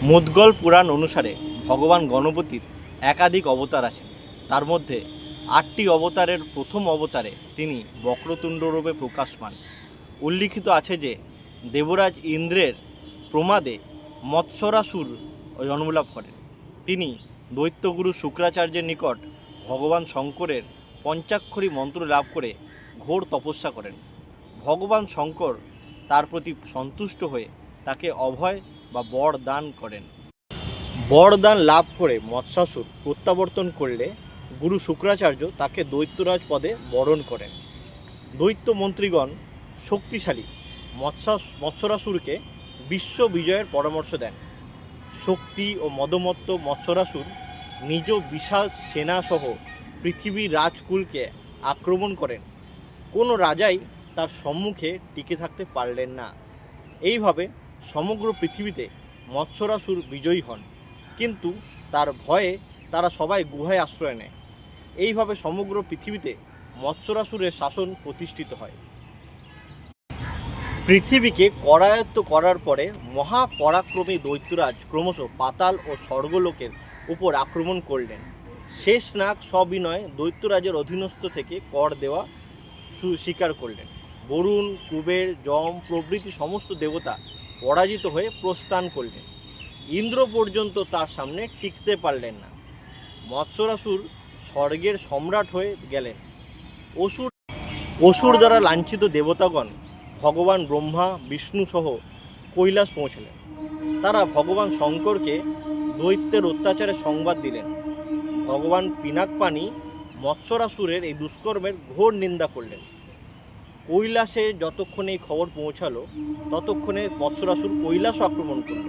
মুদ্গল পুরাণ অনুসারে ভগবান গণপতির একাধিক অবতার আছেন। তার মধ্যে ৮টি অবতারের প্রথম অবতারে তিনি বক্রতুণ্ড রূপে প্রকাশ পান। উল্লিখিত আছে যে দেবরাজ ইন্দ্রের প্রমাদে মৎসরাসুর জন্মলাভ করেন। তিনি দৈত্যগুরু শুক্রাচার্যের নিকট ভগবান শঙ্করের পঞ্চাক্ষরী মন্ত্র লাভ করে ঘোর তপস্যা করেন। ভগবান শঙ্কর তার প্রতি সন্তুষ্ট হয়ে তাকে অভয় বা বর দান করেন। বরদান লাভ করে মৎস্যাসুর প্রত্যাবর্তন করলে গুরু শুক্রাচার্য তাকে দৈত্যরাজ পদে বরণ করেন। দৈত্য মন্ত্রীগণ শক্তিশালী মৎসরাসুরকে বিশ্ব বিজয়ের পরামর্শ দেন। শক্তি ও মদমত্ত মৎসরাসুর নিজ বিশাল সেনাসহ পৃথিবীর রাজকুলকে আক্রমণ করেন। কোনো রাজাই তার সম্মুখে টিকে থাকতে পারলেন না। এইভাবে সমগ্র পৃথিবীতে মৎসরাসুর বিজয়ী হন, কিন্তু তার ভয়ে তারা সবাই গুহায় আশ্রয় নেয়। এইভাবে সমগ্র পৃথিবীতে মৎসরাসুরের শাসন প্রতিষ্ঠিত হয়। পৃথিবীকে করায়ত্ত করার পরে মহাপরাক্রমী দৈত্যরাজ ক্রমশ পাতাল ও স্বর্গলোকের উপর আক্রমণ করলেন। শেষনাগ সবিনয়ে দৈত্যরাজের অধীনস্থ থেকে কর দেওয়া স্বীকার করলেন। বরুণ, কুবের, যম প্রভৃতি সমস্ত দেবতা পরাজিত হয়ে প্রস্থান করলেন। ইন্দ্র পর্যন্ত তার সামনে টিকতে পারলেন না। মৎসরাসুর স্বর্গের সম্রাট হয়ে গেলেন। অসুর দ্বারা লাঞ্ছিত দেবতাগণ ভগবান ব্রহ্মা, বিষ্ণু সহ কৈলাস পৌঁছলেন। তারা ভগবান শঙ্করকে দৈত্যের অত্যাচারের সংবাদ দিলেন। ভগবান পিনাকপানি মৎসরাসুরের এই দুষ্কর্মের ঘোর নিন্দা করলেন। কৈলাসে যতক্ষণে এই খবর পৌঁছালো ততক্ষণে মৎসরাসুর কৈলাস আক্রমণ করল।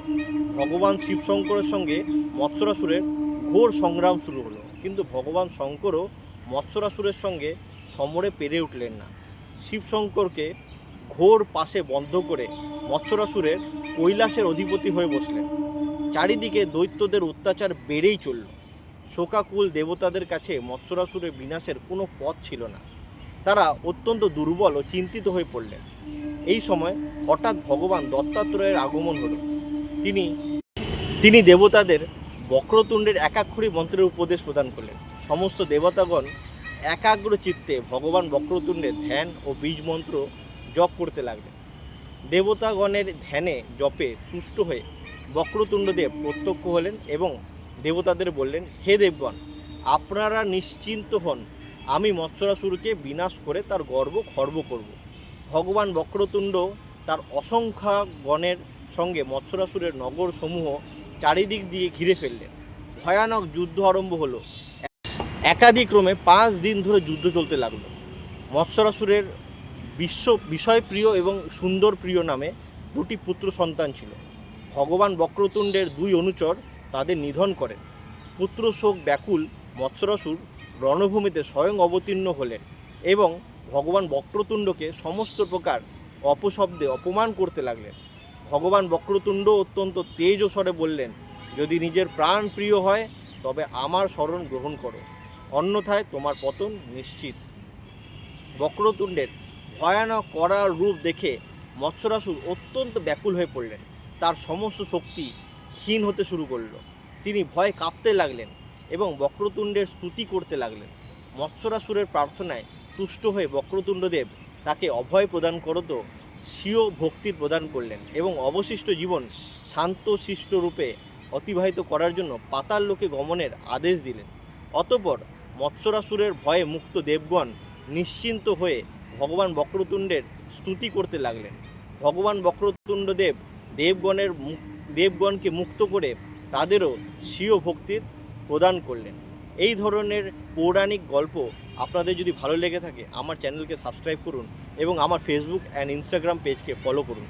ভগবান শিবশঙ্করের সঙ্গে মৎসরাসুরের ঘোর সংগ্রাম শুরু হলো, কিন্তু ভগবান শঙ্করও মৎসরাসুরের সঙ্গে সমরে পেরে উঠলেন না। শিবশঙ্করকে ঘোর পাশে বন্ধ করে মৎসরাসুরের কৈলাসের অধিপতি হয়ে বসলেন। চারিদিকে দৈত্যদের অত্যাচার বেড়েই চলল। শোকাকুল দেবতাদের কাছে মৎসরাসুরের বিনাশের কোনো পথ ছিল না। তারা অত্যন্ত দুর্বল ও চিন্তিত হয়ে পড়লেন। এই সময় হঠাৎ ভগবান দত্তাত্রেয়ের আগমন হলো। তিনি দেবতাদের বক্রতুণ্ডের একাক্ষরী মন্ত্রের উপদেশ প্রদান করলেন। সমস্ত দেবতাগণ একাগ্র চিত্তে ভগবান বক্রতুণ্ডের ধ্যান ও বীজ মন্ত্র জপ করতে লাগলেন। দেবতাগণের ধ্যানে জপে তুষ্ট হয়ে বক্রতুণ্ডদেব প্রত্যক্ষ হলেন এবং দেবতাদের বললেন, হে দেবগণ, আপনারা নিশ্চিন্ত হন, আমি মৎসরাসুরকে বিনাশ করে তার গর্ব খর্ব করব। ভগবান বক্রতুণ্ড তার অসংখ্য গণের সঙ্গে মৎসরাসুরের নগর সমূহ চারিদিক দিয়ে ঘিরে ফেললেন। ভয়ানক যুদ্ধ আরম্ভ হলো। একাদিক্রমে 5 দিন ধরে যুদ্ধ চলতে লাগলো। মৎসরাসুরের বিষয়প্রিয় এবং সুন্দর প্রিয় নামে 2টি পুত্র সন্তান ছিল। ভগবান বক্রতুণ্ডের 2 অনুচর তাদের নিধন করেন। পুত্র শোক ব্যাকুল মৎসরাসুর রণভূমিতে স্বয়ং অবতীর্ণ হলেন এবং ভগবান বক্রতুণ্ডকে সমস্ত প্রকার অপশব্দে অপমান করতে লাগলেন। ভগবান বক্রতুণ্ড অত্যন্ত তেজ ও স্বরে বললেন, যদি নিজের প্রাণ প্রিয় হয় তবে আমার শরণ গ্রহণ করো, অন্যথায় তোমার পতন নিশ্চিত। বক্রতুণ্ডের ভয়ানক করাল রূপ দেখে মৎসরাসুর অত্যন্ত ব্যাকুল হয়ে পড়লেন। তার সমস্ত শক্তি ক্ষীণ হতে শুরু করল। তিনি ভয়ে কাঁপতে লাগলেন এবং বক্রতুণ্ডের স্তুতি করতে লাগলেন। মৎসরাসুরের প্রার্থনায় তুষ্ট হয়ে বক্রতুণ্ডদেব তাকে অভয় প্রদান করত স্বীয় ভক্তির প্রদান করলেন এবং অবশিষ্ট জীবন শান্ত শিষ্ট রূপে অতিবাহিত করার জন্য পাতাল লোকে গমনের আদেশ দিলেন। অতঃপর মৎসরাসুরের ভয়ে মুক্ত দেবগণ নিশ্চিন্ত হয়ে ভগবান বক্রতুণ্ডের স্তুতি করতে লাগলেন। ভগবান বক্রতুণ্ডদেব দেবগণকে মুক্ত করে তাদেরও স্বীয় ভক্তির প্রদান করলেন। এই ধরনের পৌরাণিক গল্প আপনাদের যদি ভালো লেগে থাকে আমার চ্যানেলকে সাবস্ক্রাইব করুন এবং আমার ফেসবুক অ্যান্ড ইনস্টাগ্রাম পেজকে ফলো করুন।